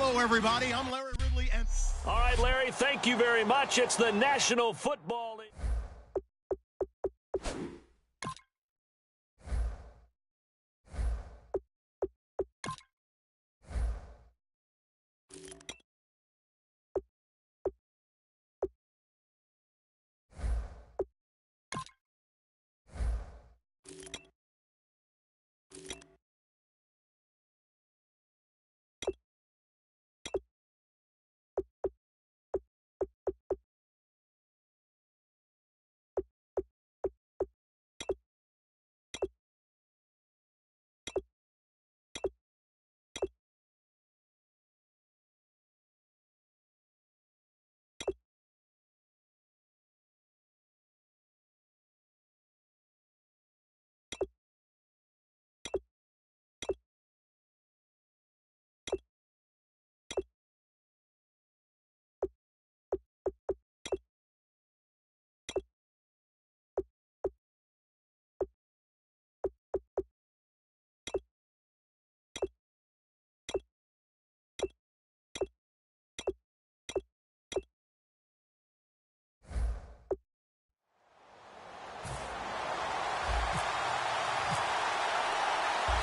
Hello, everybody. I'm Larry Ridley. And all right, Larry, thank you very much. It's the National Football League.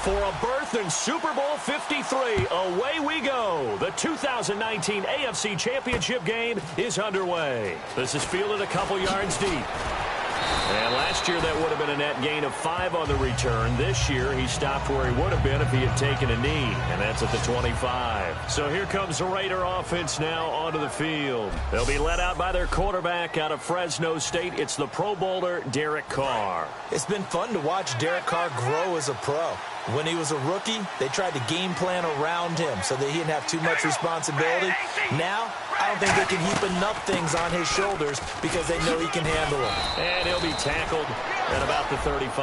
For a berth in Super Bowl 53, away we go. The 2019 AFC Championship game is underway. This is fielded a couple yards deep. And last year, that would have been a net gain of 5 on the return. This year, he stopped where he would have been if he had taken a knee, and that's at the 25. So here comes the Raider offense now onto the field. They'll be led out by their quarterback out of Fresno State. It's the Pro Bowler, Derek Carr. It's been fun to watch Derek Carr grow as a pro. When he was a rookie, they tried to game plan around him so that he didn't have too much responsibility. Now, I don't think they can heap enough things on his shoulders because they know he can handle them. And he'll be tackled at about the 35.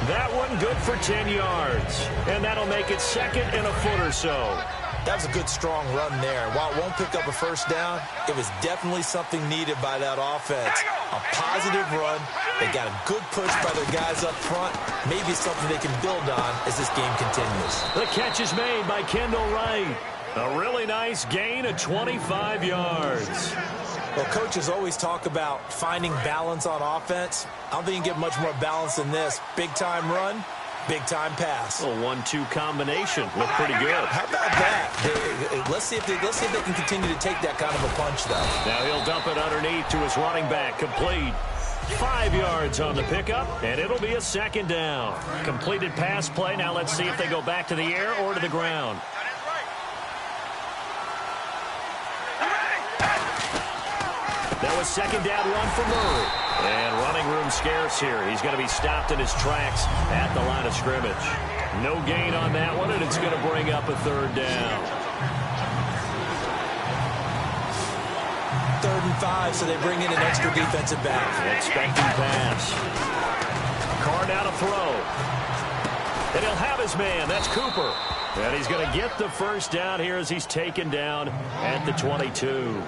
That one good for 10 yards. And that'll make it second and a foot or so. That was a good, strong run there. While it won't pick up a first down, it was definitely something needed by that offense. A positive run. They got a good push by their guys up front. Maybe something they can build on as this game continues. The catch is made by Kendall Wright. A really nice gain of 25 yards. Well, coaches always talk about finding balance on offense. I don't think you can get much more balance than this. Big-time run. Big-time pass. A 1-2 combination. Looked pretty good. How about that? Let's see if they can continue to take that kind of a punch, though. Now he'll dump it underneath to his running back. Complete. 5 yards on the pickup, and it'll be a second down. Completed pass play. Now let's see if they go back to the air or to the ground. That was second down run for Murray. And running room scarce here. He's going to be stopped in his tracks at the line of scrimmage. No gain on that one, and it's going to bring up a third down. 3rd and 5, so they bring in an extra defensive back. Expecting pass. Carr now to throw. And he'll have his man. That's Cooper. And he's going to get the first down here as he's taken down at the 22.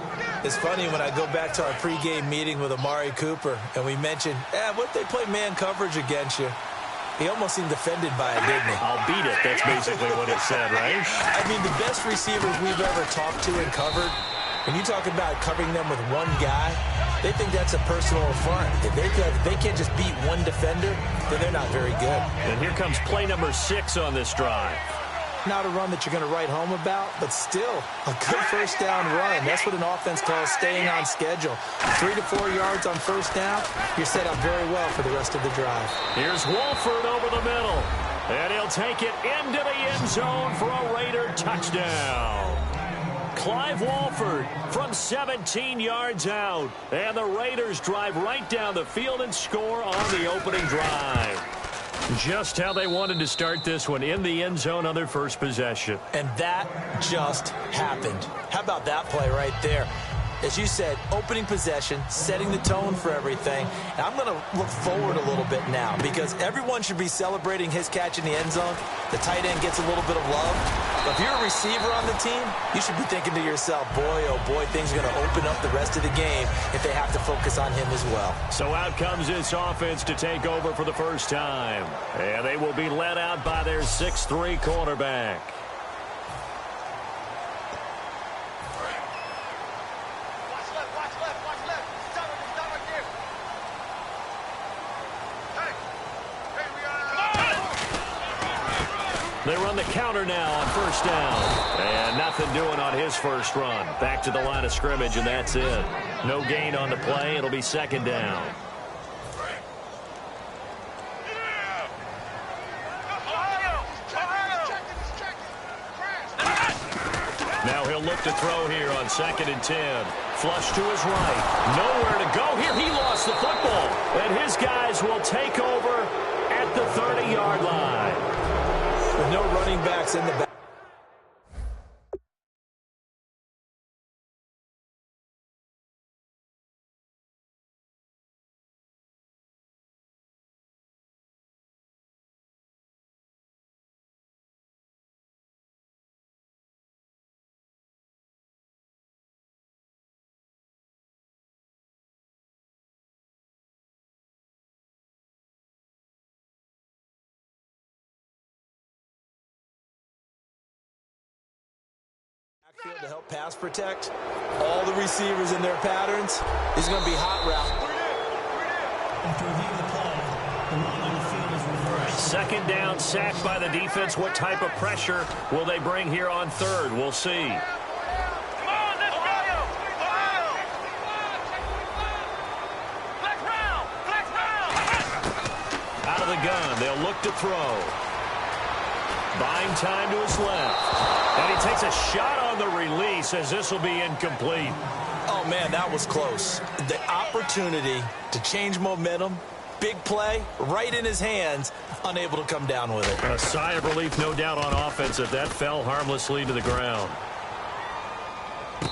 It's funny when I go back to our pregame meeting with Amari Cooper, and we mentioned, what if they play man coverage against you? He almost seemed offended by it, didn't he? I'll beat it. That's basically what it said, right? I mean, the best receivers we've ever talked to and covered, when you talk about covering them with one guy, they think that's a personal affront. If they can't just beat one defender, then they're not very good. And here comes play number 6 on this drive. Not a run that you're going to write home about, but still a good first down run. That's what an offense calls staying on schedule. 3 to 4 yards on first down, you're set up very well for the rest of the drive. Here's Wolford over the middle, and he'll take it into the end zone for a Raider touchdown. Clive Wolford from 17 yards out, and the Raiders drive right down the field and score on the opening drive. Just how they wanted to start this one, in the end zone on their first possession. And that just happened. How about that play right there? As you said, opening possession, setting the tone for everything. And I'm going to look forward a little bit now because everyone should be celebrating his catch in the end zone. The tight end gets a little bit of love. But if you're a receiver on the team, you should be thinking to yourself, boy, oh boy, things are going to open up the rest of the game if they have to focus on him as well. So out comes this offense to take over for the first time. And they will be led out by their 6'3" quarterback. They run the counter now on first down. And nothing doing on his first run. Back to the line of scrimmage, and that's it. No gain on the play. It'll be second down. Now he'll look to throw here on 2nd and 10. Flush to his right. Nowhere to go here. He lost the football. And his guys will take over at the 30-yard line. With no running backs in the back. To help pass protect. All the receivers in their patterns. This is going to be hot route. After reviewing the play, the run on the field is reversed. Second down, sacked by the defense. What type of pressure will they bring here on third? We'll see. Out of the gun, they'll look to throw. Buying time to his left. And he takes a shot on the release as this will be incomplete. Oh, man, that was close. The opportunity to change momentum, big play, right in his hands, unable to come down with it. A sigh of relief, no doubt, on offense if that fell harmlessly to the ground.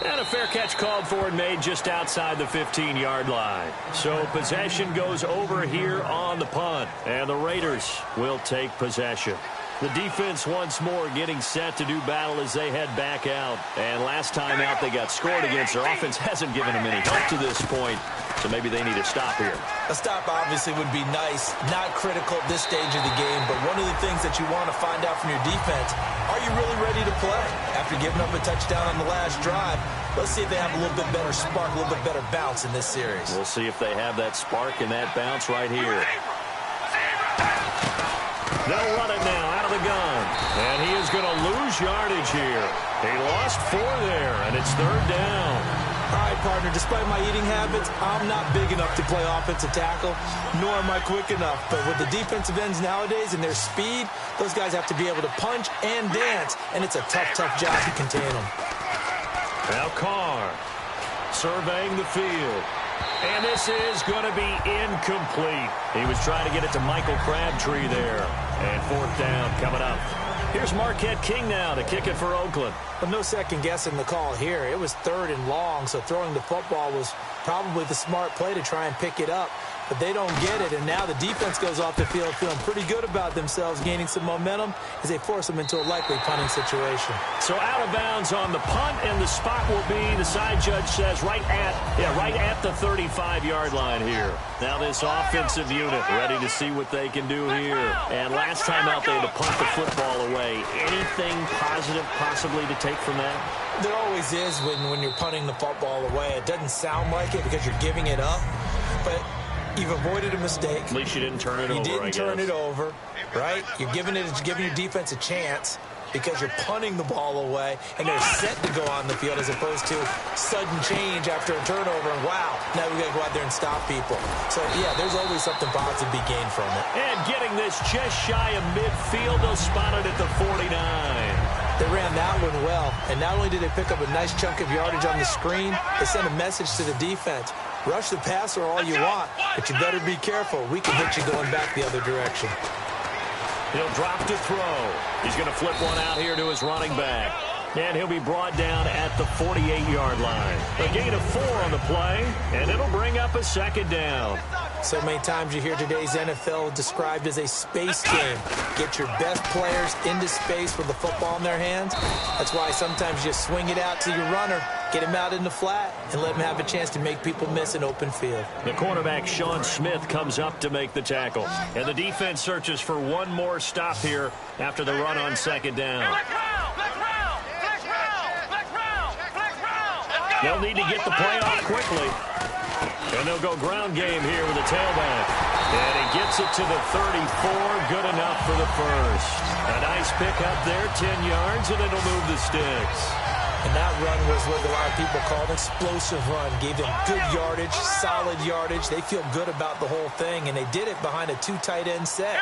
And a fair catch called for and made just outside the 15-yard line. So possession goes over here on the punt, and the Raiders will take possession. The defense once more getting set to do battle as they head back out. And last time out they got scored against. Their offense hasn't given them any help to this point, so maybe they need a stop here. A stop obviously would be nice, not critical at this stage of the game, but one of the things that you want to find out from your defense, are you really ready to play? After giving up a touchdown on the last drive, let's see if they have a little bit better spark, a little bit better bounce in this series. We'll see if they have that spark and that bounce right here. They'll run it now out of the gun. And he is going to lose yardage here. He lost 4 there, and it's third down. All right, partner, despite my eating habits, I'm not big enough to play offensive tackle, nor am I quick enough. But with the defensive ends nowadays and their speed, those guys have to be able to punch and dance, and it's a tough, tough job to contain them. Now Carr surveying the field. And this is going to be incomplete. He was trying to get it to Michael Crabtree there. And fourth down coming up. Here's Marquette King now to kick it for Oakland. Well, no second guessing the call here. It was 3rd and long, so throwing the football was probably the smart play to try and pick it up. But they don't get it, and now the defense goes off the field feeling pretty good about themselves, gaining some momentum as they force them into a likely punting situation. So out of bounds on the punt, and the spot will be, the side judge says, right at the 35-yard line here. Now this offensive unit ready to see what they can do here. And last time out they had to punt the football away. Anything positive possibly to take from that? There always is when you're punting the football away. It doesn't sound like it because you're giving it up, but you've avoided a mistake. At least you didn't turn it over, I guess. You didn't turn it over, right? You're giving your defense a chance because you're punting the ball away, and they're set to go on the field as opposed to sudden change after a turnover, and wow, now we got to go out there and stop people. So, yeah, there's always something positive to be gained from it. And getting this just shy of midfield, they'll spot it at the 49. They ran that one well, and not only did they pick up a nice chunk of yardage on the screen, they sent a message to the defense. Rush the passer all you want, but you better be careful. We can hit you going back the other direction. He'll drop to throw. He's going to flip one out here to his running back. And he'll be brought down at the 48-yard line. A gain of 4 on the play, and it'll bring up a second down. So many times you hear today's NFL described as a space game. Get your best players into space with the football in their hands. That's why sometimes you swing it out to your runner, get him out in the flat, and let him have a chance to make people miss an open field. The cornerback, Sean Smith, comes up to make the tackle. And the defense searches for one more stop here after the run on second down. They'll need to get the play off quickly. And they'll go ground game here with the tailback. And he gets it to the 34. Good enough for the first. A nice pick up there, 10 yards, and it'll move the sticks. And that run was what a lot of people call an explosive run. Gave them good yardage, solid yardage. They feel good about the whole thing, and they did it behind a two tight end set.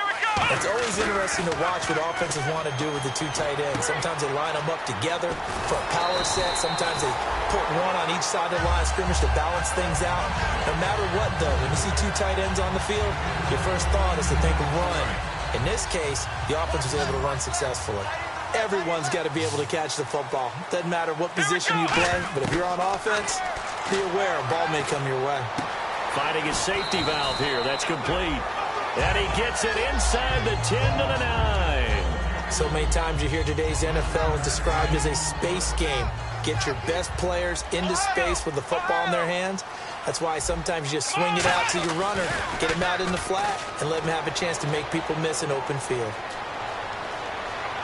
It's always interesting to watch what offenses want to do with the two tight ends. Sometimes they line them up together for a power set. Sometimes they put one on each side of the line of scrimmage to balance things out. No matter what, though, when you see two tight ends on the field, your first thought is to think run. In this case, the offense was able to run successfully. Everyone's got to be able to catch the football. Doesn't matter what position you play, but if you're on offense, be aware a ball may come your way. Finding a safety valve here. That's complete. And he gets it inside the 10 to the 9. So many times you hear today's NFL described as a space game. Get your best players into space with the football in their hands. That's why sometimes you just swing it out to your runner, get him out in the flat, and let him have a chance to make people miss an open field.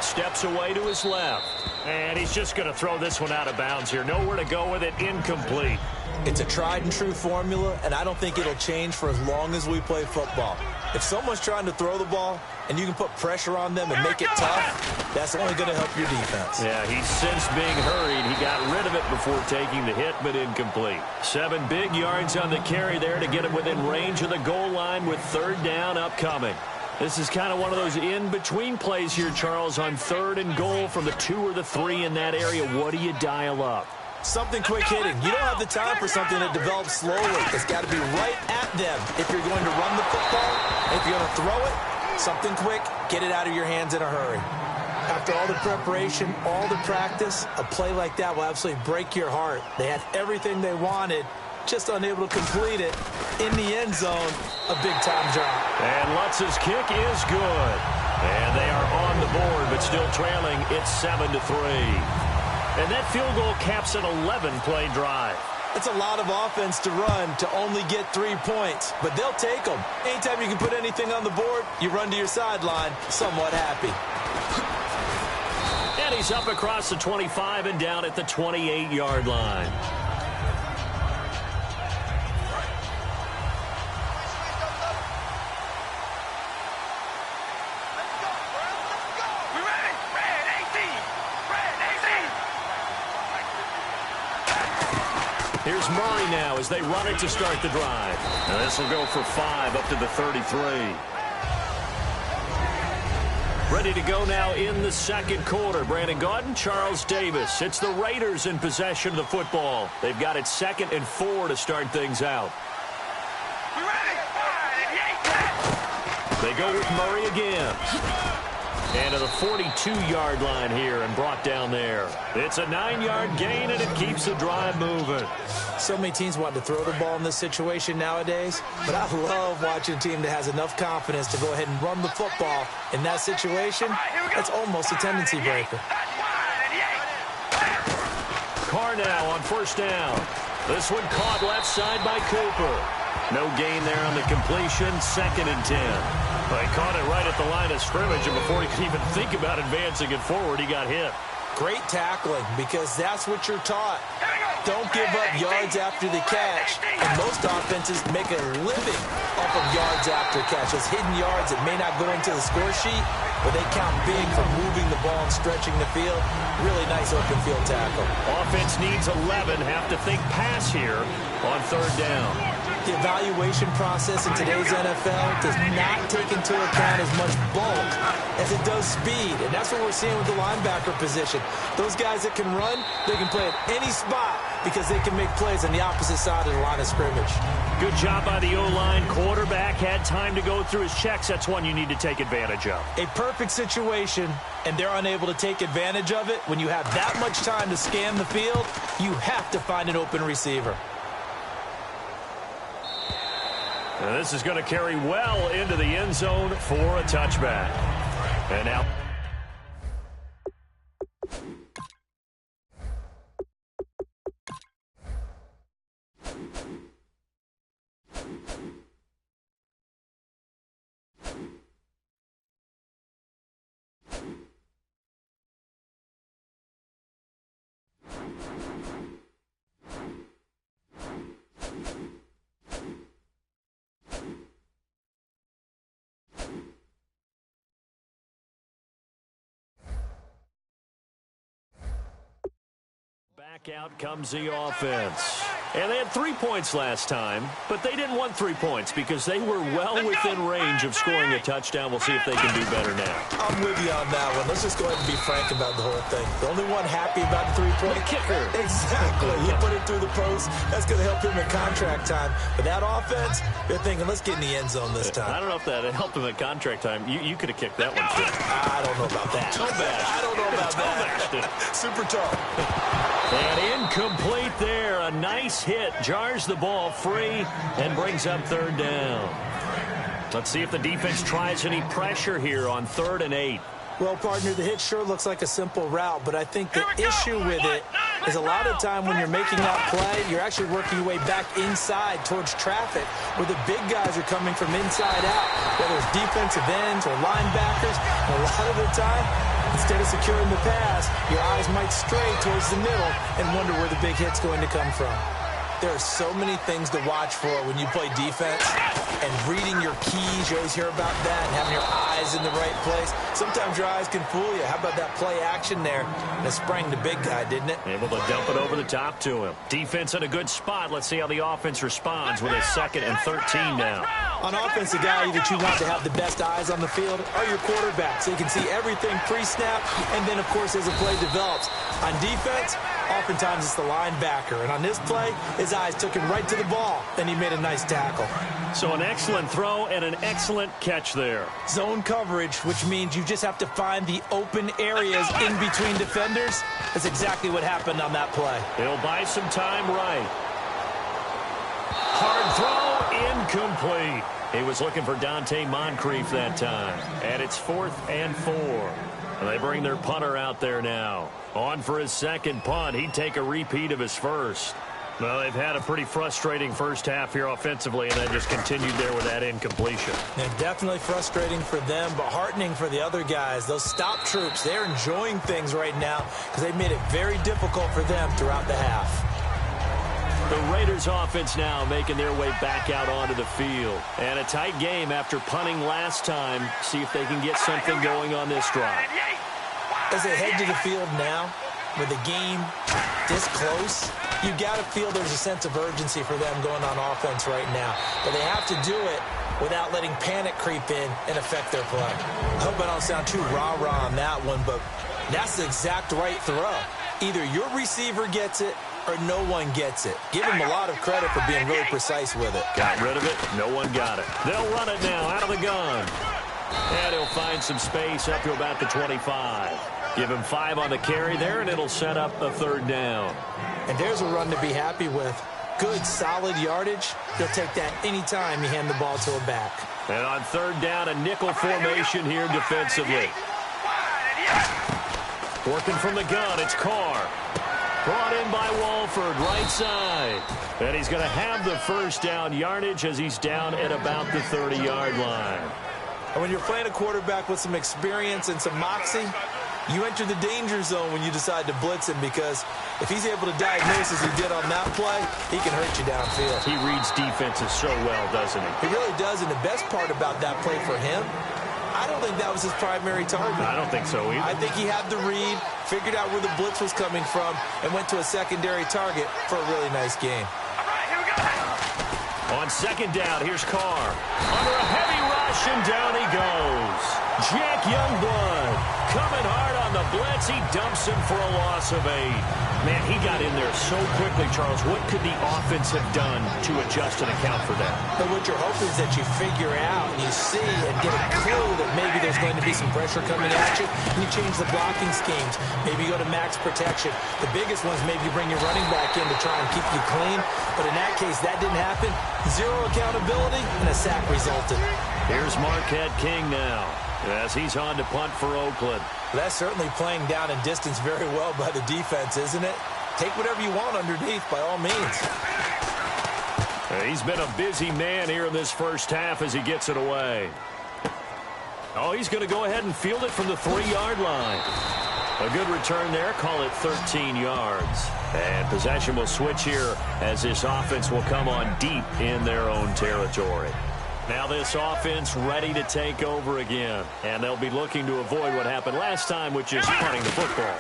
Steps away to his left. And he's just going to throw this one out of bounds here. Nowhere to go with it. Incomplete. It's a tried and true formula, and I don't think it'll change for as long as we play football. If someone's trying to throw the ball and you can put pressure on them and make it tough, that's only going to help your defense. Yeah, he sensed being hurried. He got rid of it before taking the hit, but incomplete. 7 big yards on the carry there to get him within range of the goal line with third down upcoming. This is kind of one of those in-between plays here, Charles, on 3rd and goal from the 2 or the 3 in that area. What do you dial up? Something quick hitting. You don't have the time for something that develops slowly. It's got to be right at them if you're going to run the football. If you're going to throw it, something quick, get it out of your hands in a hurry. After all the preparation, all the practice, a play like that will absolutely break your heart. They had everything they wanted, just unable to complete it. In the end zone, a big-time drop. And Lutz's kick is good. And they are on the board, but still trailing. It's 7-3. And that field goal caps an 11-play drive. It's a lot of offense to run to only get 3 points, but they'll take them. Anytime you can put anything on the board, you run to your sideline somewhat happy. And he's up across the 25 and down at the 28-yard line. Here's Murray now as they run it to start the drive. Now this will go for 5 up to the 33. Ready to go now in the second quarter. Brandon Gaudin, Charles Davis. It's the Raiders in possession of the football. They've got it 2nd and 4 to start things out. They go with Murray again. And to the 42-yard line here and brought down there. It's a 9-yard gain, and it keeps the drive moving. So many teams want to throw the ball in this situation nowadays, but I love watching a team that has enough confidence to go ahead and run the football. In that situation, it's almost a tendency breaker. Carr now on 1st down. This one caught left side by Cooper. No gain there on the completion, 2nd and 10. He caught it right at the line of scrimmage, and before he could even think about advancing it forward, he got hit. Great tackling, because that's what you're taught. Don't give up yards after the catch. And most offenses make a living off of yards after catch. Those hidden yards that may not go into the score sheet, but they count big for moving the ball and stretching the field. Really nice open field tackle. Offense needs 11. Have to think pass here on 3rd down. The evaluation process in today's NFL does not take into account as much bulk as it does speed. And that's what we're seeing with the linebacker position. Those guys that can run, they can play at any spot because they can make plays on the opposite side of the line of scrimmage. Good job by the O-line. Quarterback had time to go through his checks. That's one you need to take advantage of. A perfect situation, and they're unable to take advantage of it. When you have that much time to scan the field, you have to find an open receiver. And this is going to carry well into the end zone for a touchback. And now Back out comes the offense. And they had 3 points last time, but they didn't want 3 points because they were well within range of scoring a touchdown. We'll see if they can do better now. I'm with you on that one. Let's just go ahead and be frank about the whole thing. The only one happy about the three-point kicker. Exactly. He put it through the post. That's going to help him in contract time. But that offense, they're thinking, let's get in the end zone this time. I don't know if that helped him at contract time. You could have kicked that one too. I don't know about that. I don't know about that. Super tough. And incomplete there. A nice hit. Jars the ball free and brings up third down. Let's see if the defense tries any pressure here on 3rd and 8. Well, partner, the hit sure looks like a simple route, but I think the issue with it is a lot of time when you're making that play, you're actually working your way back inside towards traffic where the big guys are coming from inside out, whether it's defensive ends or linebackers. And a lot of the time, instead of securing the pass, your eyes might stray towards the middle and wonder where the big hit's going to come from. There are so many things to watch for when you play defense, and reading your keys, you always hear about that, and having your eyes in the right place. Sometimes your eyes can fool you. How about that play action there? And it sprang the big guy, didn't it? Able to dump it over the top to him. Defense in a good spot. Let's see how the offense responds with a 2nd and 13 now. On offense, the guy that you want to have the best eyes on the field are your quarterback, so you can see everything pre-snap, and then, of course, as the play develops. On defense, oftentimes it's the linebacker, and on this play, his eyes took him right to the ball, and he made a nice tackle. So an excellent throw and an excellent catch there. Zone coverage, which means you just have to find the open areas in between defenders. That's exactly what happened on that play. He'll buy some time right. Hard throw, incomplete. He was looking for Dante Moncrief that time. And it's 4th and 4. And they bring their punter out there now. On for his second punt. He'd take a repeat of his first. Well, they've had a pretty frustrating first half here offensively, and then just continued there with that incompletion. Yeah, definitely frustrating for them, but heartening for the other guys. Those stop troops, they're enjoying things right now because they've made it very difficult for them throughout the half. The Raiders offense now making their way back out onto the field. And a tight game after punting last time. See if they can get something going on this drive. As they head to the field now, with the game this close, you got to feel there's a sense of urgency for them going on offense right now. But they have to do it without letting panic creep in and affect their play. I hope I don't sound too rah-rah on that one, but that's the exact right throw. Either your receiver gets it or no one gets it. Give him a lot of credit for being really precise with it. Got rid of it. No one got it. They'll run it now out of the gun. And he'll find some space up to about the 25. Give him 5 on the carry there, and it'll set up a 3rd down. And there's a run to be happy with. Good, solid yardage. He'll take that anytime you hand the ball to a back. And on 3rd down, a nickel formation here defensively. Working from the gun, it's Carr. Brought in by Walford, right side. And he's going to have the first down yardage as he's down at about the 30-yard line. And when you're playing a quarterback with some experience and some moxie, you enter the danger zone when you decide to blitz him, because if he's able to diagnose as he did on that play, he can hurt you downfield. He reads defenses so well, doesn't he? He really does, and the best part about that play for him, I don't think that was his primary target. I don't think so either. I think he had the read, figured out where the blitz was coming from, and went to a secondary target for a really nice game. All right, here we go. On 2nd down, here's Carr. Under a heavy rush, and down he goes. Jack Youngblood coming hard on the blitz. He dumps him for a loss of 8. Man, he got in there so quickly, Charles. What could the offense have done to adjust and account for that? But what you're hoping is that you figure out and you see and get a clue that maybe there's going to be some pressure coming at you, and you change the blocking schemes. Maybe you go to max protection. The biggest one is maybe you bring your running back in to try and keep you clean. But in that case, that didn't happen. 0 accountability, and a sack resulted. Here's Marquette King now, as he's on to punt for Oakland. That's certainly playing down in distance very well by the defense, isn't it? Take whatever you want underneath, by all means. He's been a busy man here in this first half as he gets it away. Oh, he's going to go ahead and field it from the 3-yard line. A good return there. Call it 13 yards. And possession will switch here as this offense will come on deep in their own territory. Now this offense ready to take over again. And they'll be looking to avoid what happened last time, which is punting the football.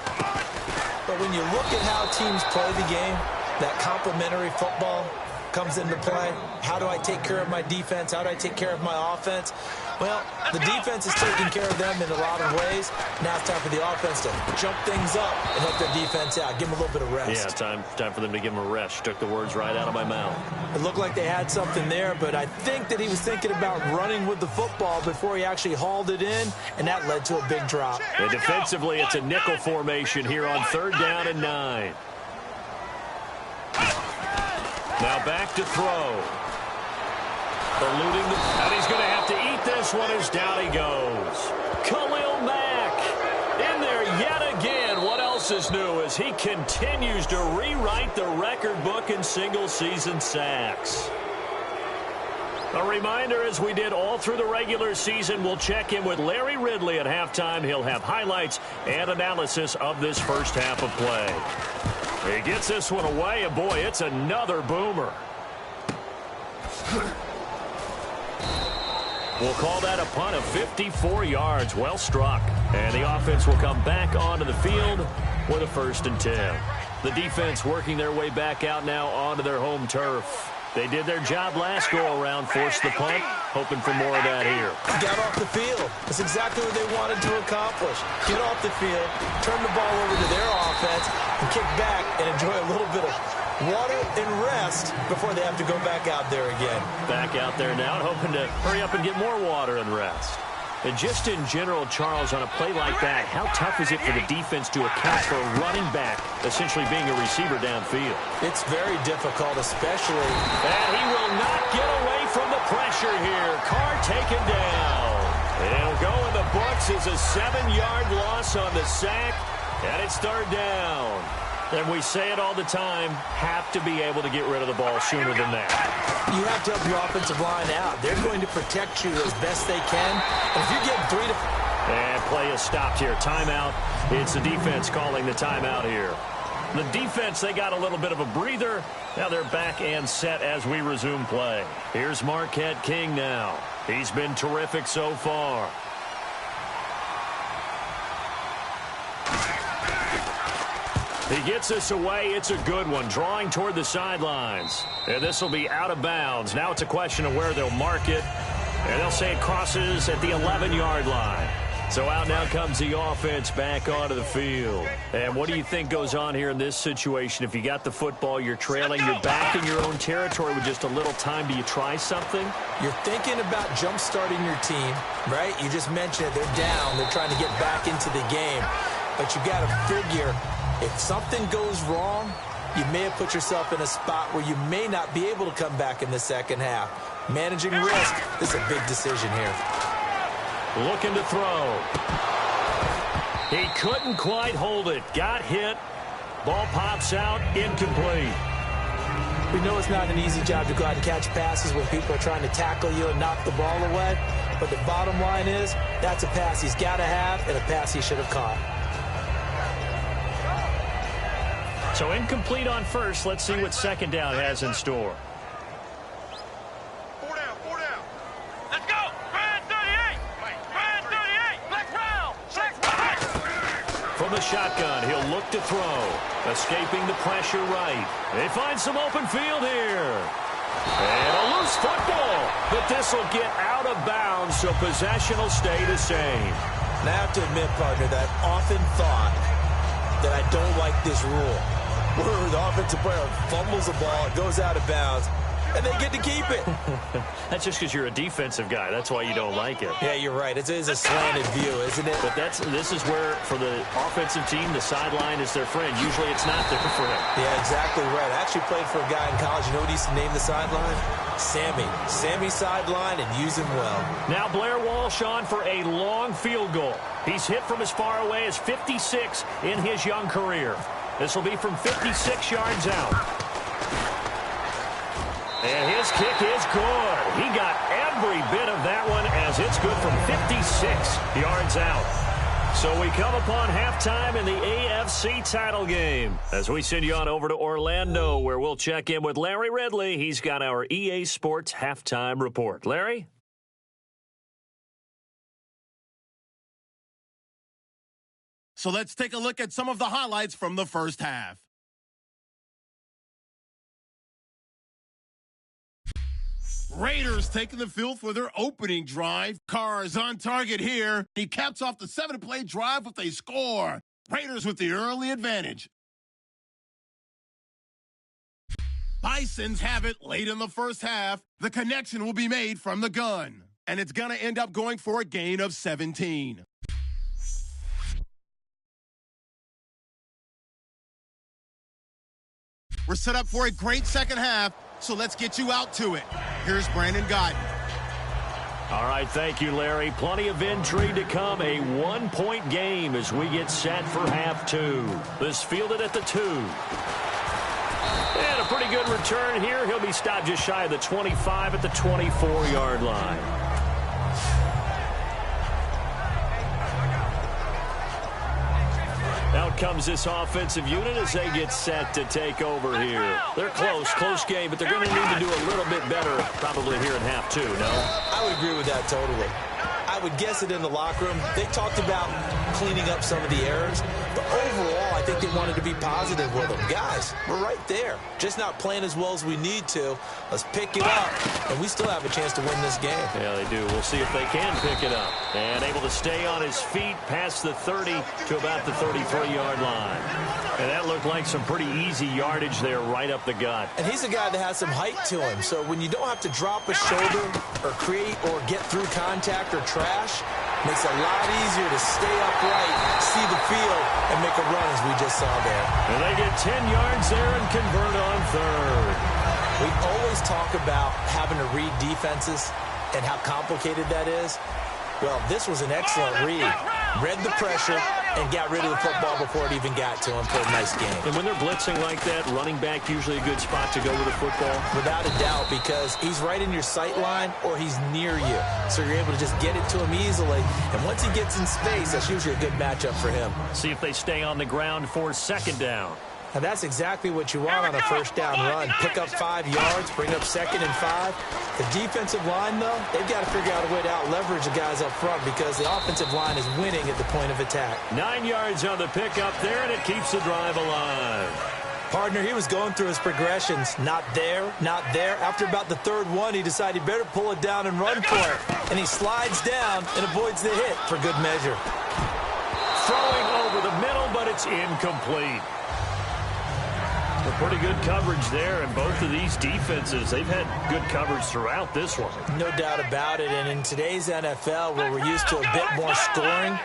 But when you look at how teams play the game, that complementary football comes into play. How do I take care of my defense? How do I take care of my offense? Well, the defense is taking care of them in a lot of ways. Now it's time for the offense to jump things up and help their defense out. Give them a little bit of rest. Yeah, time for them to give them a rest. You took the words right out of my mouth. It looked like they had something there, but I think that he was thinking about running with the football before he actually hauled it in, and that led to a big drop. And defensively, it's a nickel formation here on 3rd down and 9. Now back to throw. Eluding and he's going to have to eat this one as down he goes. Khalil Mack in there yet again. What else is new as he continues to rewrite the record book in single-season sacks. A reminder, as we did all through the regular season, we'll check in with Larry Ridley at halftime. He'll have highlights and analysis of this first half of play. He gets this one away, and boy, it's another boomer. We'll call that a punt of 54 yards. Well struck. And the offense will come back onto the field with a 1st and 10. The defense working their way back out now onto their home turf. They did their job last go-around, forced the punt, hoping for more of that here. Got off the field. That's exactly what they wanted to accomplish. Get off the field, turn the ball over to their offense, and kick back and enjoy a little bit of water and rest before they have to go back out there again. Back out there now and hoping to hurry up and get more water and rest. And just in general, Charles, on a play like that, how tough is it for the defense to account for a running back essentially being a receiver downfield? It's very difficult, especially. And he will not get away from the pressure here. Carr taken down. It'll go in the books as a 7-yard loss on the sack, and it's 3rd down. And we say it all the time, have to be able to get rid of the ball sooner than that. You have to help your offensive line out. They're going to protect you as best they can. And if you get 3 to... And play is stopped here. Timeout. It's the defense calling the timeout here. The defense, they got a little bit of a breather. Now they're back and set as we resume play. Here's Marquette King now. He's been terrific so far. He gets this away. It's a good one. Drawing toward the sidelines. And this will be out of bounds. Now it's a question of where they'll mark it. And they'll say it crosses at the 11-yard line. So out now comes the offense back onto the field. And what do you think goes on here in this situation? If you got the football, you're trailing, you're back in your own territory with just a little time. Do you try something? You're thinking about jump-starting your team, right? You just mentioned it. They're down. They're trying to get back into the game. But you got to figure, if something goes wrong, you may have put yourself in a spot where you may not be able to come back in the second half. Managing risk, this is a big decision here. Looking to throw. He couldn't quite hold it. Got hit. Ball pops out. Incomplete. We know it's not an easy job to go out and catch passes when people are trying to tackle you and knock the ball away. But the bottom line is, that's a pass he's got to have and a pass he should have caught. So incomplete on first. Let's see what 2nd down has in store. 4 down, 4 down. Let's go. Brand 38. Brand 38. Black round. From the shotgun, he'll look to throw. Escaping the pressure right. They find some open field here. And a loose football. But this will get out of bounds, so possession will stay the same. And I have to admit, partner, that I've often thought that I don't like this rule, where the offensive player fumbles the ball, it goes out of bounds, and they get to keep it. That's just because you're a defensive guy. That's why you don't like it. Yeah, you're right. It is a slanted view, isn't it? But this is where, for the offensive team, the sideline is their friend. Usually it's not their friend. Yeah, exactly right. I actually played for a guy in college. You know what he used to name the sideline? Sammy. Sammy sideline, and use him well. Now Blair Walsh on for a long field goal. He's hit from as far away as 56 in his young career. This will be from 56 yards out. And his kick is good. He got every bit of that one as it's good from 56 yards out. So we come upon halftime in the AFC title game as we send you on over to Orlando, where we'll check in with Larry Ridley. He's got our EA Sports halftime report. Larry? So let's take a look at some of the highlights from the first half. Raiders taking the field for their opening drive. Carr is on target here. He caps off the 7-play drive with a score. Raiders with the early advantage. Bisons have it late in the first half. The connection will be made from the gun. And it's going to end up going for a gain of 17. We're set up for a great second half, so let's get you out to it. Here's Brandon Godden. All right, thank you, Larry. Plenty of intrigue to come. A one-point game as we get set for half two. This fielded at the 2. And a pretty good return here. He'll be stopped just shy of the 25 at the 24-yard line. Out comes this offensive unit as they get set to take over here. They're close game, but they're going to need to do a little bit better probably here in half two, no? I would agree with that totally. I would guess it in the locker room. They talked about cleaning up some of the errors, but overall, I think they wanted to be positive with them. Guys, we're right there. Just not playing as well as we need to. Let's pick it up, and we still have a chance to win this game. Yeah, they do. We'll see if they can pick it up. And able to stay on his feet past the 30 to about the 33-yard line. And that looked like some pretty easy yardage there right up the gut. And he's a guy that has some height to him, so when you don't have to drop a shoulder or create or get through contact or trash, makes it a lot easier to stay upright, see the field, and make a run as we just saw there. And they get 10 yards there and convert on third. We always talk about having to read defenses and how complicated that is. Well, this was an excellent read. Read the pressure and got rid of the football before it even got to him for a nice game. And when they're blitzing like that, running back usually a good spot to go with the football? Without a doubt, because he's right in your sight line or he's near you. So you're able to just get it to him easily. And once he gets in space, that's usually a good matchup for him. See if they stay on the ground for second down. And that's exactly what you want on a first down run. Pick up 5 yards, bring up 2nd and 5. The defensive line, though, they've got to figure out a way to out-leverage the guys up front because the offensive line is winning at the point of attack. 9 yards on the pickup there, and it keeps the drive alive. Partner, he was going through his progressions. Not there, not there. After about the 3rd one, he decided he better pull it down and run for it. And he slides down and avoids the hit for good measure. Throwing over the middle, but it's incomplete. Pretty good coverage there, and both of these defenses, they've had good coverage throughout this one. No doubt about it, and in today's NFL, where we're used to a bit more scoring,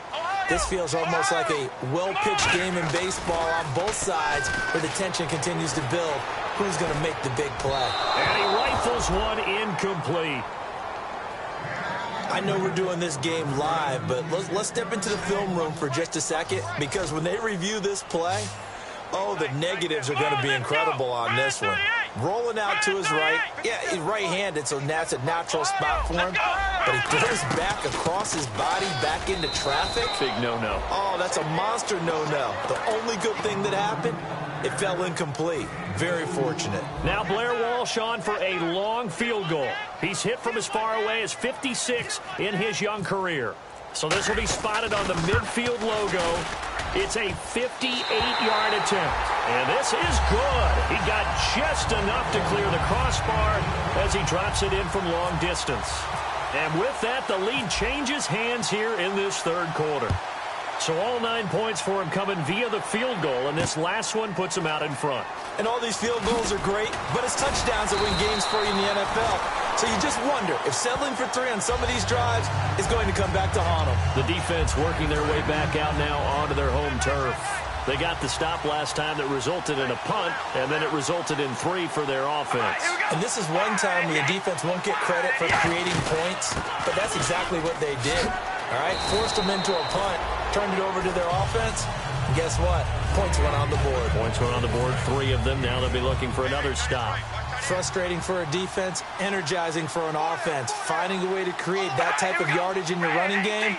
this feels almost like a well-pitched game in baseball on both sides, where the tension continues to build. Who's going to make the big play? And he rifles one incomplete. I know we're doing this game live, but let's step into the film room for just a second, because when they review this play, oh, the negatives are going to be incredible on this one. Rolling out to his right. Yeah, he's right-handed, so that's a natural spot for him. But he throws back across his body, back into traffic. Big no-no. Oh, that's a monster no-no. The only good thing that happened, it fell incomplete. Very fortunate. Now Blair Walsh on for a long field goal. He's hit from as far away as 56 in his young career. So this will be spotted on the midfield logo. It's a 58-yard attempt. And this is good. He got just enough to clear the crossbar as he drops it in from long distance. And with that, the lead changes hands here in this 3rd quarter. So all 9 points for him coming via the field goal, and this last one puts him out in front. And all these field goals are great, but it's touchdowns that win games for you in the NFL. So you just wonder if settling for 3 on some of these drives is going to come back to haunt them. The defense working their way back out now onto their home turf. They got the stop last time that resulted in a punt, and then it resulted in 3 for their offense. And this is one time where the defense won't get credit for creating points, but that's exactly what they did. All right, forced them into a punt, turned it over to their offense, and guess what? Points went on the board. Points went on the board, 3 of them. Now they'll be looking for another stop. Frustrating for a defense, energizing for an offense. Finding a way to create that type of yardage in your running game,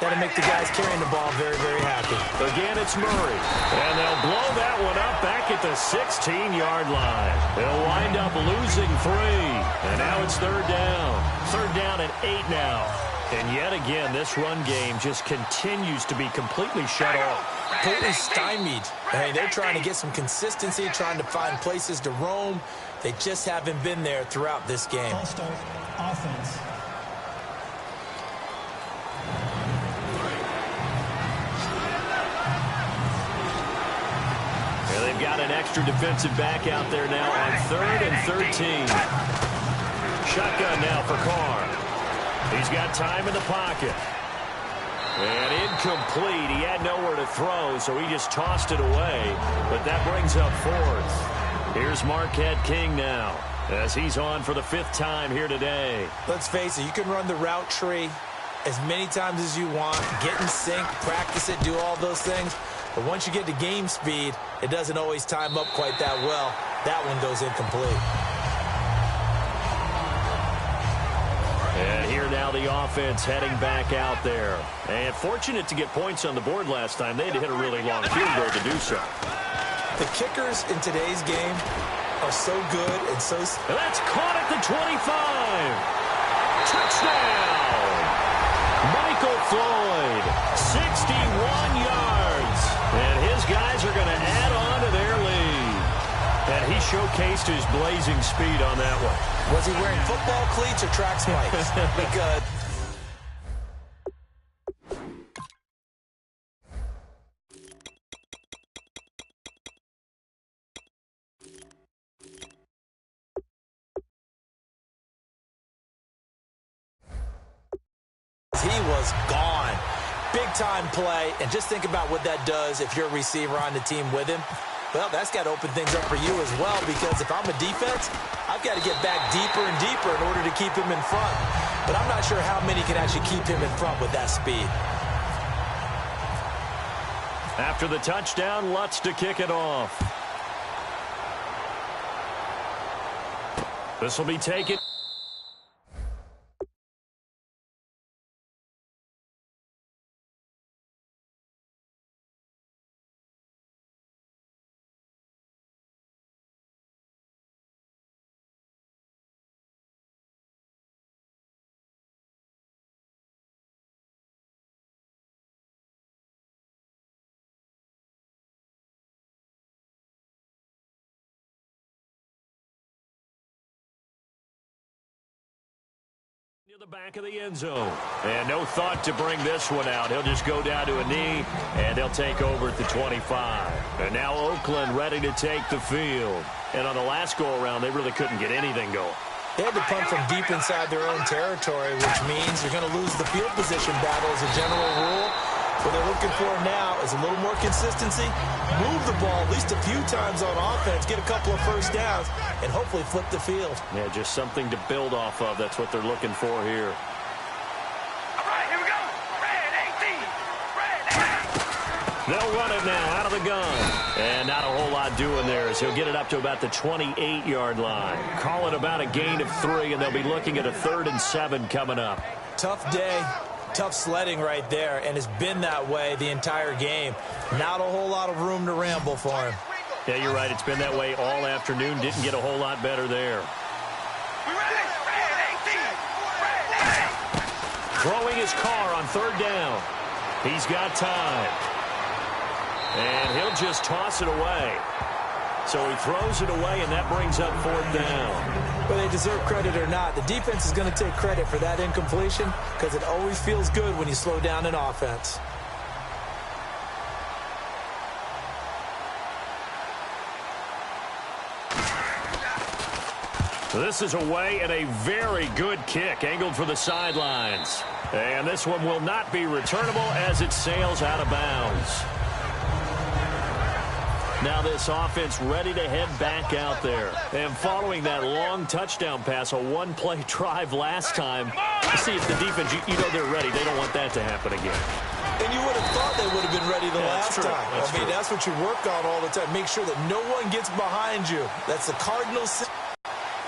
that'll make the guys carrying the ball very, very happy. Again, it's Murray. And they'll blow that one up back at the 16-yard line. They'll wind up losing 3. And now it's 3rd down. 3rd down and 8 now. And yet again, this run game just continues to be completely shut off. Completely stymied. I mean, they're trying to get some consistency, trying to find places to roam. They just haven't been there throughout this game. False start, offense. Yeah, they've got an extra defensive back out there now on 3rd and 13. Shotgun now for Carr. He's got time in the pocket. And incomplete. He had nowhere to throw, so he just tossed it away. But that brings up 4th. Here's Marquette King now, as he's on for the 5th time here today. Let's face it, you can run the route tree as many times as you want, get in sync, practice it, do all those things. But once you get to game speed, it doesn't always time up quite that well. That one goes incomplete. And here now the offense heading back out there. And fortunate to get points on the board last time. They had to hit a really long field goal to do so. The kickers in today's game are so good and so... And that's caught at the 25. Touchdown! Michael Floyd, 61 yards. And his guys are going to add on to their lead. And he showcased his blazing speed on that one. Was he wearing football cleats or track spikes? Because... he was gone. Big-time play, and just think about what that does if you're a receiver on the team with him. Well, that's got to open things up for you as well, because if I'm a defense, I've got to get back deeper and deeper in order to keep him in front. But I'm not sure how many can actually keep him in front with that speed. After the touchdown, Lutz to kick it off. This will be taken. Near the back of the end zone. And no thought to bring this one out. He'll just go down to a knee, and they'll take over at the 25. And now Oakland ready to take the field. And on the last go-around, they really couldn't get anything going. They had to punt from deep inside their own territory, which means you're going to lose the field position battle as a general rule. What they're looking for now is a little more consistency, move the ball at least a few times on offense, get a couple of first downs, and hopefully flip the field. Yeah, just something to build off of. That's what they're looking for here. All right, here we go. Red 18. Red 18. They'll run it now out of the gun. And not a whole lot doing there as he'll get it up to about the 28-yard line. Call it about a gain of 3, and they'll be looking at a 3rd and 7 coming up. Tough day. Tough sledding right there, and it's been that way the entire game. Not a whole lot of room to ramble for him. Yeah, you're right. It's been that way all afternoon. Didn't get a whole lot better there. Throwing his car on 3rd down. He's got time. And he'll just toss it away. So he throws it away, and that brings up 4th down. Whether they deserve credit or not, the defense is going to take credit for that incompletion because it always feels good when you slow down an offense. This is away and a very good kick, angled for the sidelines. And this one will not be returnable as it sails out of bounds. Now this offense ready to head back out there. And following that long touchdown pass, a one-play drive last time, see if the defense, you know they're ready. They don't want that to happen again. And you would have thought they would have been ready the last time. I mean, that's what you work on all the time. Make sure that no one gets behind you. That's the Cardinals.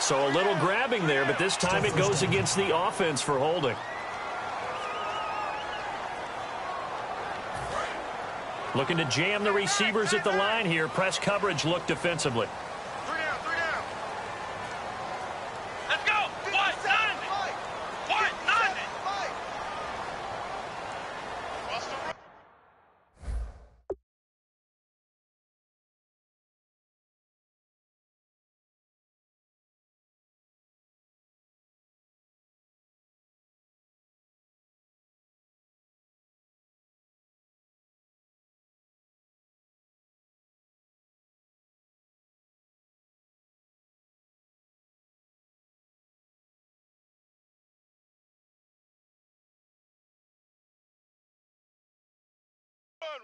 So a little grabbing there, but this time it goes against the offense for holding. Looking to jam the receivers at the line here. Press coverage look defensively. 3 down. Let's go. What? 90. What? 90.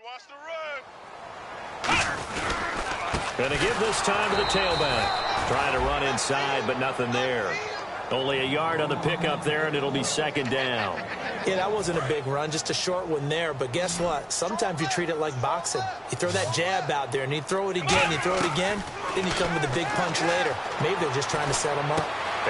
Watch the run. Gonna give this time to the tailback. Trying to run inside, but nothing there. Only a yard on the pickup there, and it'll be second down. Yeah, that wasn't a big run, just a short one there. But guess what? Sometimes you treat it like boxing. You throw that jab out there, and you throw it again, you throw it again, then you come with a big punch later. Maybe they're just trying to set him up.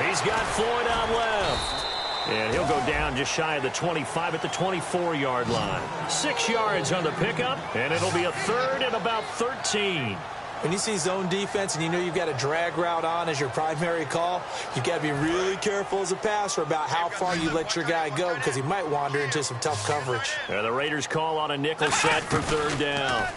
He's got Floyd out left. And he'll go down just shy of the 25 at the 24-yard line. 6 yards on the pickup, and it'll be a third and about 13. When you see zone defense and you know you've got a drag route on as your primary call, you've got to be really careful as a passer about how far you let your guy go because he might wander into some tough coverage. And the Raiders call on a nickel set for third down.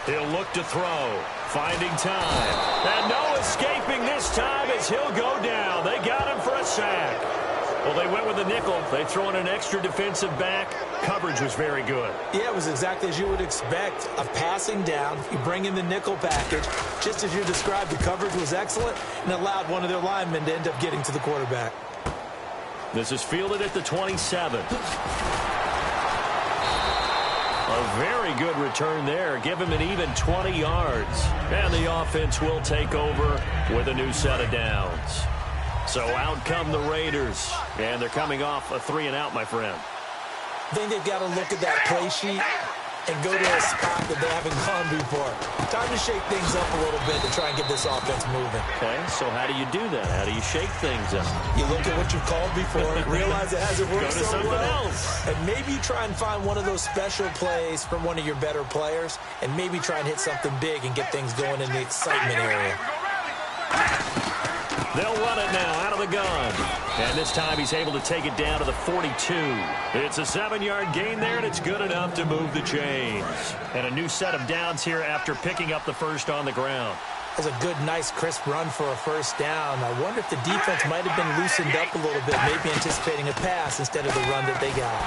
He'll look to throw, finding time. And no escaping this time as he'll go down. They got him for a sack. Well, they went with the nickel. They throw in an extra defensive back. Coverage was very good. Yeah, it was exactly as you would expect. A passing down. You bring in the nickel package. Just as you described, the coverage was excellent and allowed one of their linemen to end up getting to the quarterback. This is fielded at the 27. A very good return there. Give him an even 20 yards. And the offense will take over with a new set of downs. So out come the Raiders. And they're coming off a 3-and-out, my friend. I think they've got to look at that play sheet and go to a spot that they haven't gone before. Time to shake things up a little bit to try and get this offense moving. Okay, so how do you do that? How do you shake things up? You look at what you've called before, realize it hasn't worked Go to so something well, else. and maybe you try and find one of those special plays from one of your better players, and maybe try and hit something big and get things going in the excitement area. They'll run it now out of the gun. And this time he's able to take it down to the 42. It's a 7-yard gain there, and it's good enough to move the chains. And a new set of downs here after picking up the first on the ground. That was a good, nice, crisp run for a first down. I wonder if the defense might have been loosened up a little bit, maybe anticipating a pass instead of the run that they got.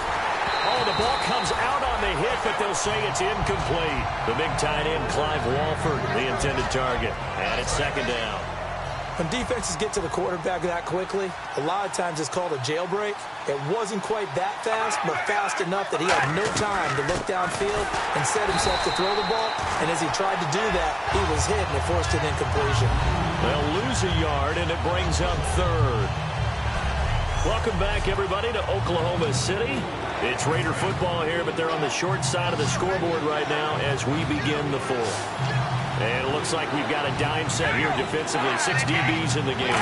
Oh, the ball comes out on the hit, but they'll say it's incomplete. The big tight end, Clive Walford, the intended target. And it's second down. When defenses get to the quarterback that quickly, a lot of times it's called a jailbreak. It wasn't quite that fast, but fast enough that he had no time to look downfield and set himself to throw the ball. And as he tried to do that, he was hit and it forced an incompletion. They'll lose a yard, and it brings up third. Welcome back, everybody, to Oklahoma City. It's Raider football here, but they're on the short side of the scoreboard right now as we begin the fourth. And it looks like we've got a dime set here defensively. 6 DBs in the game.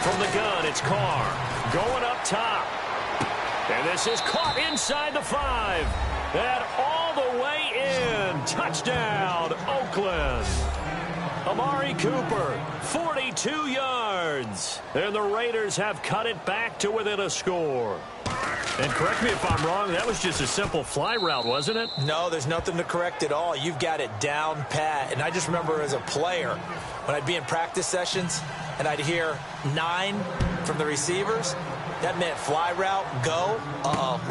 From the gun, it's Carr going up top. And this is caught inside the 5. And all the way in. Touchdown, Oakland. Amari Cooper, 42 yards. And the Raiders have cut it back to within a score. And correct me if I'm wrong, that was just a simple fly route, wasn't it? No, there's nothing to correct at all. You've got it down pat. And I just remember as a player, when I'd be in practice sessions and I'd hear 9 from the receivers, that meant fly route, go,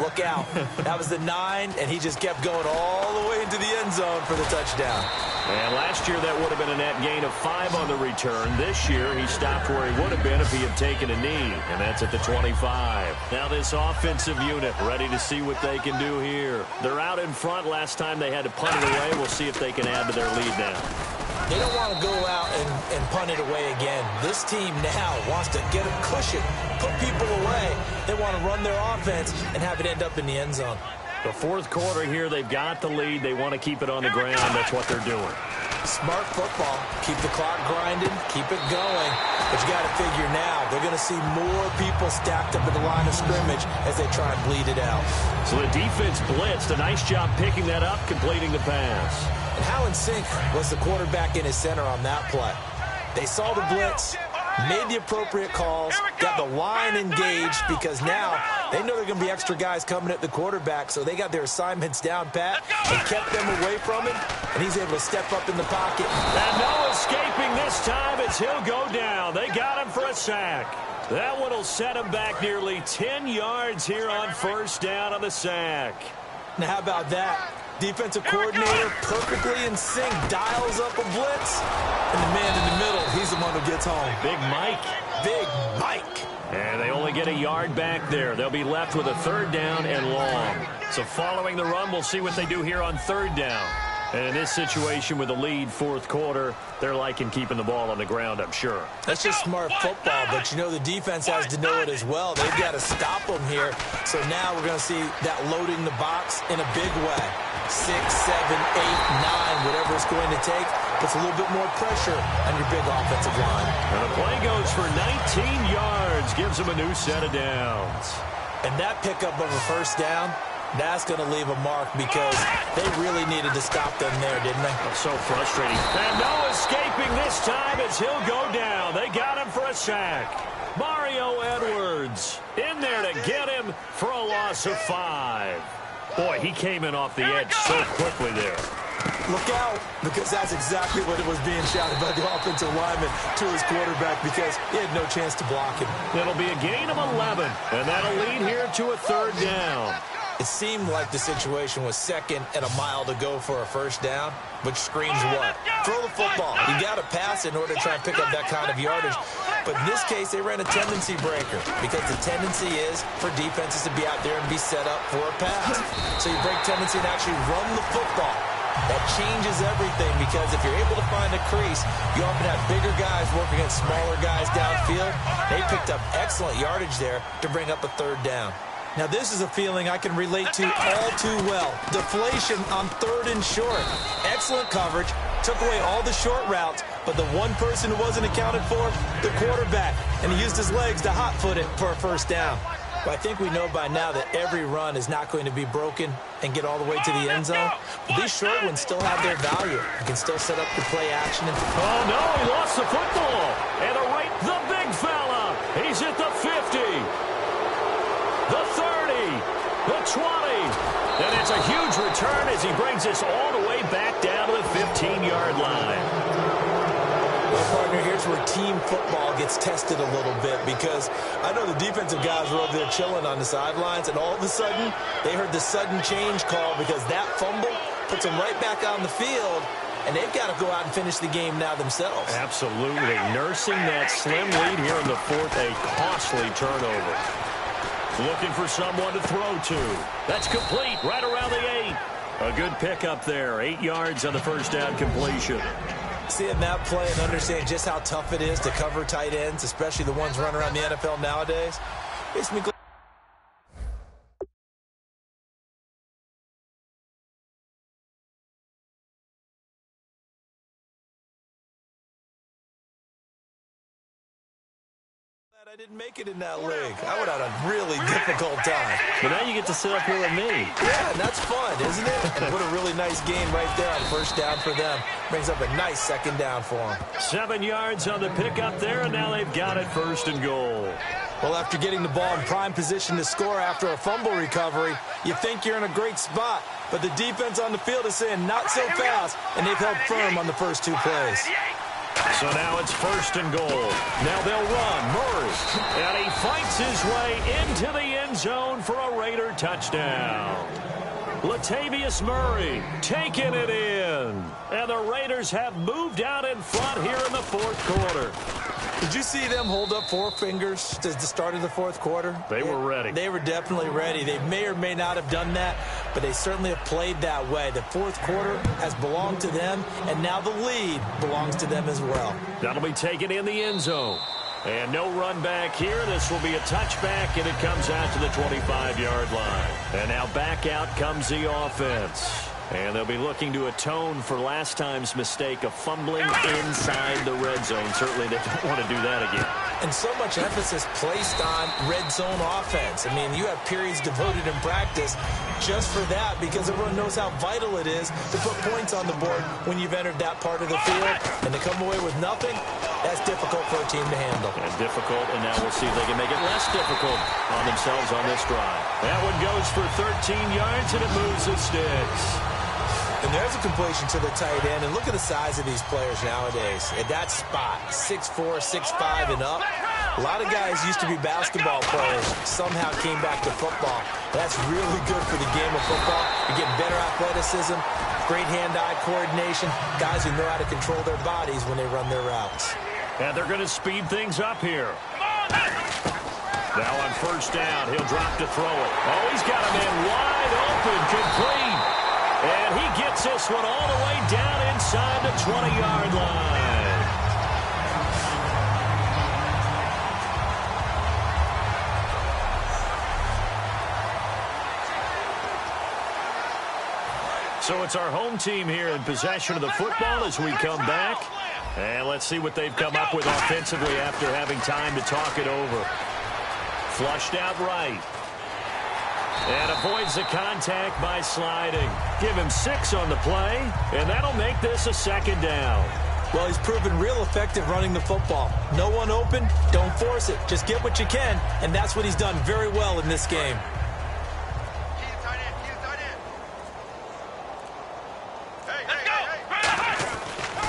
look out. That was the 9, and he just kept going all the way into the end zone for the touchdown. And last year that would have been a net gain of 5 on the return. This year he stopped where he would have been if he had taken a knee, and that's at the 25. Now this offensive unit ready to see what they can do here. They're out in front. Last time they had to punt it away. We'll see if they can add to their lead now. They don't want to go out and punt it away again. This team now wants to get a cushion, put people away. They want to run their offense and have it end up in the end zone. The fourth quarter here, they've got the lead. They want to keep it on the ground. That's what they're doing. Smart football. Keep the clock grinding. Keep it going. But you got to figure now, they're going to see more people stacked up at the line of scrimmage as they try and bleed it out. So the defense blitzed. A nice job picking that up, completing the pass. And how in sync was the quarterback in his center on that play? They saw the blitz, made the appropriate calls, got the line engaged because now they know there are going to be extra guys coming at the quarterback, so they got their assignments down pat and kept them away from him, and he's able to step up in the pocket. And no escaping this time as he'll go down. They got him for a sack. That one will set him back nearly 10 yards here on first down on the sack. Now how about that? Defensive coordinator perfectly in sync, dials up a blitz, and the man in the middle, he's the one who gets home. Big Mike. Big Mike. And they only get a yard back there. They'll be left with a 3rd down and long. So following the run, we'll see what they do here on 3rd down. And in this situation with the lead 4th quarter, they're liking keeping the ball on the ground, I'm sure. That's just smart football, but you know the defense has to know it as well. They've got to stop them here. So now we're going to see that loading the box in a big way. 6, 7, 8, 9, whatever it's going to take, puts a little bit more pressure on your big offensive line. And the play goes for 19 yards, gives them a new set of downs. And that pickup of a 1st down, that's going to leave a mark because they really needed to stop them there, didn't they? So frustrating. And no escaping this time as he'll go down. They got him for a sack. Mario Edwards in there to get him for a loss of 5. Boy, he came in off the edge so quickly there. Look out, because that's exactly what it was being shouted by the offensive lineman to his quarterback because he had no chance to block him. It'll be a gain of 11, and that'll lead here to a 3rd down. It seemed like the situation was 2nd and a mile to go for a 1st down, which screams what? Throw the football. You got to pass in order to try and pick up that kind of yardage. But in this case, they ran a tendency breaker because the tendency is for defenses to be out there and be set up for a pass. So you break tendency and actually run the football. That changes everything because if you're able to find a crease, you often have bigger guys working against smaller guys downfield. They picked up excellent yardage there to bring up a 3rd down. Now, this is a feeling I can relate to all too well. Deflation on 3rd and short. Excellent coverage. Took away all the short routes, but the one person who wasn't accounted for, the quarterback. And he used his legs to hot-foot it for a 1st down. Well, I think we know by now that every run is not going to be broken and get all the way to the end zone. But these short ones still have their value. You can still set up your play action. Oh, no, he lost the football. And the big fella. He's at the 50. The 30, the 20, and it's a huge return as he brings us all the way back down to the 15-yard line. Well, partner, here's where team football gets tested a little bit because I know the defensive guys were over there chilling on the sidelines, and all of a sudden, they heard the sudden change call because that fumble puts them right back on the field, and they've got to go out and finish the game now themselves. Absolutely. Nursing that slim lead here in the 4th, a costly turnover. Looking for someone to throw to. That's complete right around the 8. A good pickup there. 8 yards on the 1st down completion. Seeing that play and understanding just how tough it is to cover tight ends, especially the ones running around the NFL nowadays, makes me glad. I didn't make it in that league. I would have had a really difficult time. But now you get to sit up here with me. Yeah, and that's fun, isn't it? And what a really nice game right there on 1st down for them. Brings up a nice 2nd down for them. 7 yards on the pickup there, and now they've got it 1st and goal. Well, after getting the ball in prime position to score after a fumble recovery, you think you're in a great spot. But the defense on the field is saying not so fast, and they've held firm on the first 2 plays. So now it's 1st and goal. Now they'll run. Murray. And he fights his way into the end zone for a Raider touchdown. Latavius Murray taking it in. And the Raiders have moved out in front here in the 4th quarter. Did you see them hold up 4 fingers at the start of the 4th quarter? They were ready. They were definitely ready. They may or may not have done that, but they certainly have played that way. The 4th quarter has belonged to them, and now the lead belongs to them as well. That'll be taken in the end zone. And no run back here. This will be a touchback, and it comes out to the 25-yard line. And now back out comes the offense. And they'll be looking to atone for last time's mistake of fumbling inside the red zone. Certainly they don't want to do that again. And so much emphasis placed on red zone offense. I mean, you have periods devoted in practice just for that because everyone knows how vital it is to put points on the board when you've entered that part of the field. And to come away with nothing, that's difficult for a team to handle. And difficult, and now we'll see if they can make it less difficult on themselves on this drive. That one goes for 13 yards, and it moves the sticks. And there's a completion to the tight end. And look at the size of these players nowadays. At that spot, 6'4", 6'5", and up. A lot of guys used to be basketball players, somehow came back to football. That's really good for the game of football. You're getting better athleticism, great hand-eye coordination, guys who know how to control their bodies when they run their routes. And they're going to speed things up here. Now on first down, he'll drop to throw it. Oh, he's got a man wide open, complete. And he gets this one all the way down inside the 20-yard line. So it's our home team here in possession of the football as we come back. And let's see what they've come up with offensively after having time to talk it over. Flushed out right. And avoids the contact by sliding. Give him 6 on the play, and that'll make this a second down. Well, he's proven real effective running the football. No one open, don't force it. Just get what you can, and that's what he's done very well in this game.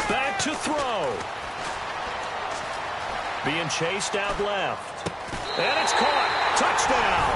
Back to throw. Being chased out left. And it's caught. Touchdown.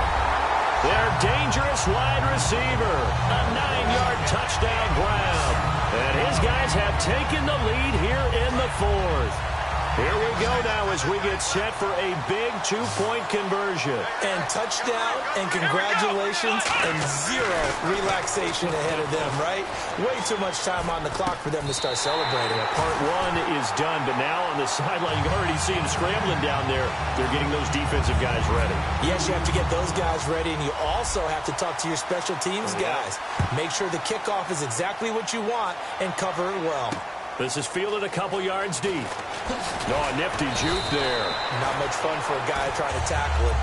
Their dangerous wide receiver. A 9-yard touchdown grab. And his guys have taken the lead here in the 4th. Here we go now as we get set for a big 2-point conversion. And touchdown and congratulations and 0 relaxation ahead of them, right? Way too much time on the clock for them to start celebrating. Part 1 is done, but now on the sideline, you can already see them scrambling down there. They're getting those defensive guys ready. Yes, you have to get those guys ready, and you also have to talk to your special teams guys. Make sure the kickoff is exactly what you want and cover it well. This is fielded a couple yards deep. Oh, a nifty juke there. Not much fun for a guy trying to tackle it.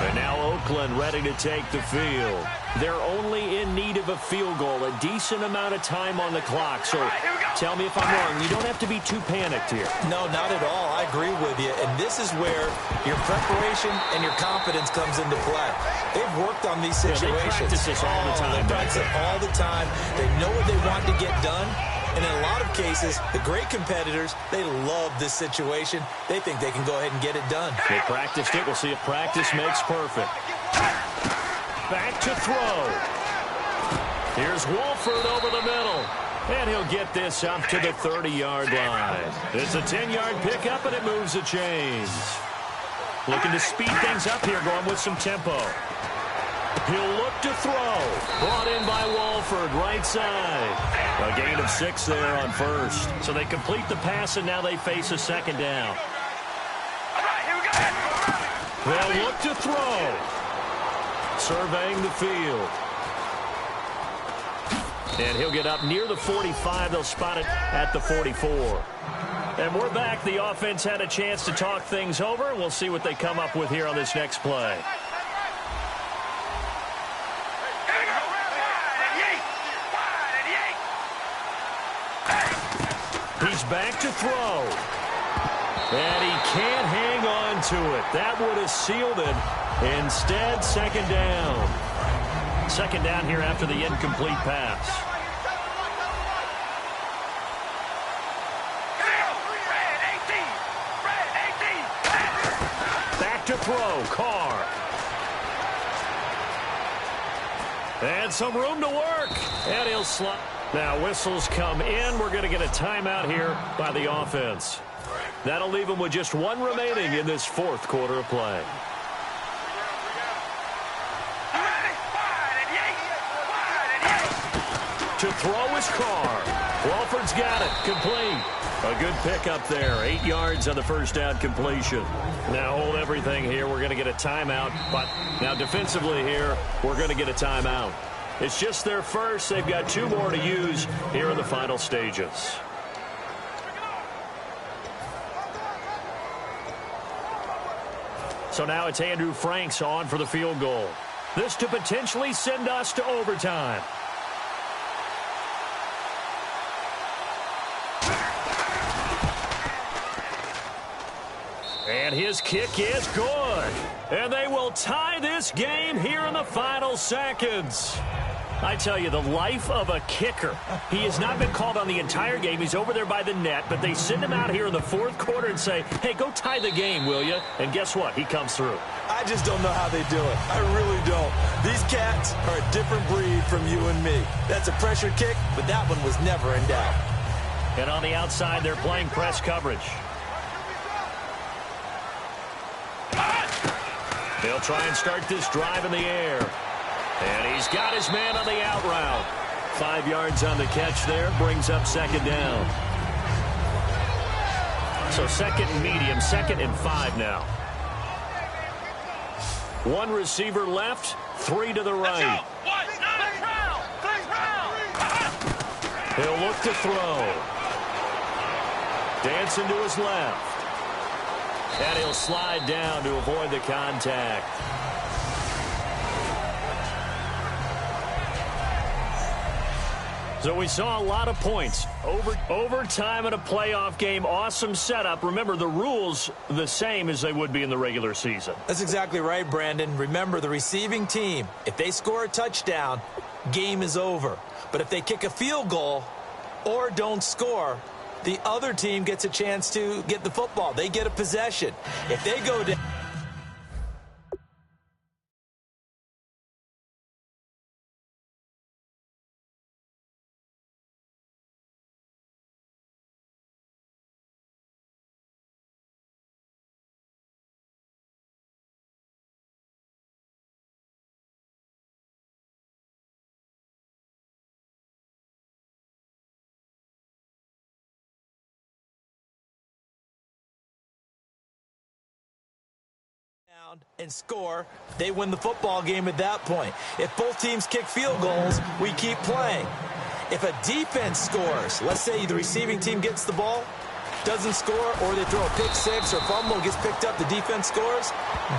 And now Oakland ready to take the field. They're only in need of a field goal, a decent amount of time on the clock. So tell me if I'm wrong. You don't have to be too panicked here. No, not at all. I agree with you. And this is where your preparation and your confidence comes into play. They've worked on these situations. They practice this all the time. They practice it all the time. They know what they want to get done. And in a lot of cases, the great competitors, they love this situation. They think they can go ahead and get it done. They practiced it. We'll see if practice makes perfect. Back to throw. Here's Wolford over the middle. And he'll get this up to the 30-yard line. It's a 10-yard pickup, and it moves the chains. Looking to speed things up here, going with some tempo. He'll look to throw. Brought in by Wolford, right side. A gain of 6 there on first. So they complete the pass, and now they face a second down. They'll look to throw. Surveying the field. And he'll get up near the 45. They'll spot it at the 44. And we're back. The offense had a chance to talk things over. We'll see what they come up with here on this next play. He's back to throw. And he can't hang on to it. That would have sealed it. Instead, second down. Second down here after the incomplete pass. Back to throw. Carr. And some room to work. And he'll slide. Now whistles come in. We're going to get a timeout here by the offense. That'll leave them with just 1 remaining in this 4th quarter of play. To throw is Carr. Wolford's got it. Complete. A good pickup there. 8 yards on the first down completion. Now hold everything here. We're going to get a timeout. But now defensively here, we're going to get a timeout. It's just their first. They've got 2 more to use here in the final stages. So now it's Andrew Franks on for the field goal. This to potentially send us to overtime. And his kick is good. And they will tie this game here in the final seconds. I tell you, the life of a kicker. He has not been called on the entire game. He's over there by the net, but they send him out here in the 4th quarter and say, hey, go tie the game, will you? And guess what? He comes through. I just don't know how they do it. I really don't. These cats are a different breed from you and me. That's a pressure kick, but that one was never in doubt. And on the outside, they're playing press coverage. They'll try and start this drive in the air. And he's got his man on the out route. 5 yards on the catch there, brings up second down. So second and medium, 2nd and 5 now. 1 receiver left, 3 to the right. He'll look to throw. Dancing to his left. And he'll slide down to avoid the contact. So we saw a lot of points. Overtime in a playoff game. Awesome setup. Remember, the rules the same as they would be in the regular season. That's exactly right, Brandon. Remember, the receiving team, if they score a touchdown, game is over. But if they kick a field goal or don't score, the other team gets a chance to get the football. They get a possession. If they go down... and score, they win the football game at that point. If both teams kick field goals, we keep playing. If a defense scores, let's say the receiving team gets the ball, doesn't score, or they throw a pick six or fumble, gets picked up, the defense scores,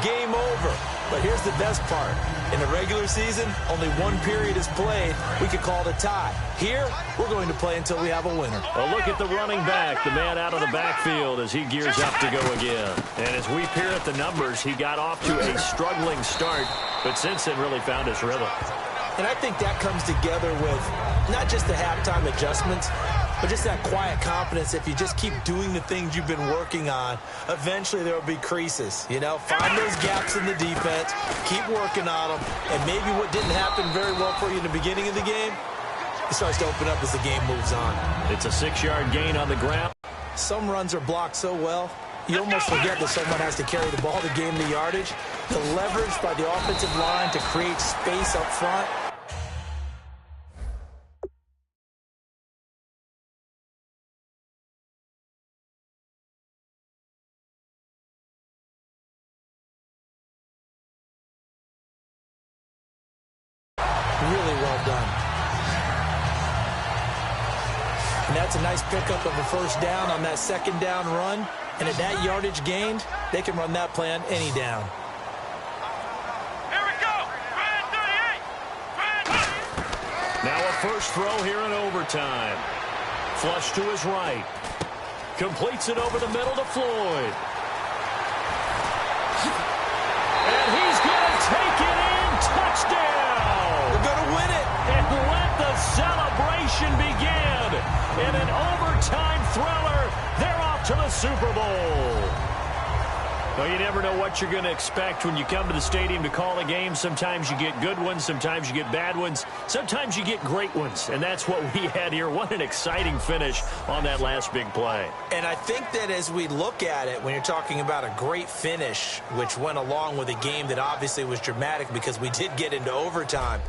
game over. But here's the best part. In the regular season, only 1 period is played. We could call it a tie. Here, we're going to play until we have a winner. A look at the running back, the man out of the backfield as he gears up to go again. And as we peer at the numbers, he got off to a struggling start, but since then really found his rhythm. And I think that comes together with not just the halftime adjustments, but just that quiet confidence. If you just keep doing the things you've been working on, eventually there will be creases. You know, find those gaps in the defense, keep working on them, and maybe what didn't happen very well for you in the beginning of the game, it starts to open up as the game moves on. It's a 6-yard gain on the ground. Some runs are blocked so well, you almost forget that someone has to carry the ball to gain the yardage. The leverage by the offensive line to create space up front. Really well done. And that's a nice pickup of a first down on that second down run. And at that yardage gained, they can run that play on any down. Here we go. Now a first throw here in overtime. Flush to his right. Completes it over the middle to Floyd. And he's going to take it in. Touchdown. They're going to win it. And let the celebration begin. In an overtime thriller, they're off to the Super Bowl. Well, you never know what you're going to expect when you come to the stadium to call a game. Sometimes you get good ones. Sometimes you get bad ones. Sometimes you get great ones. And that's what we had here. What an exciting finish on that last big play. And I think that as we look at it, when you're talking about a great finish, which went along with a game that obviously was dramatic because we did get into overtime,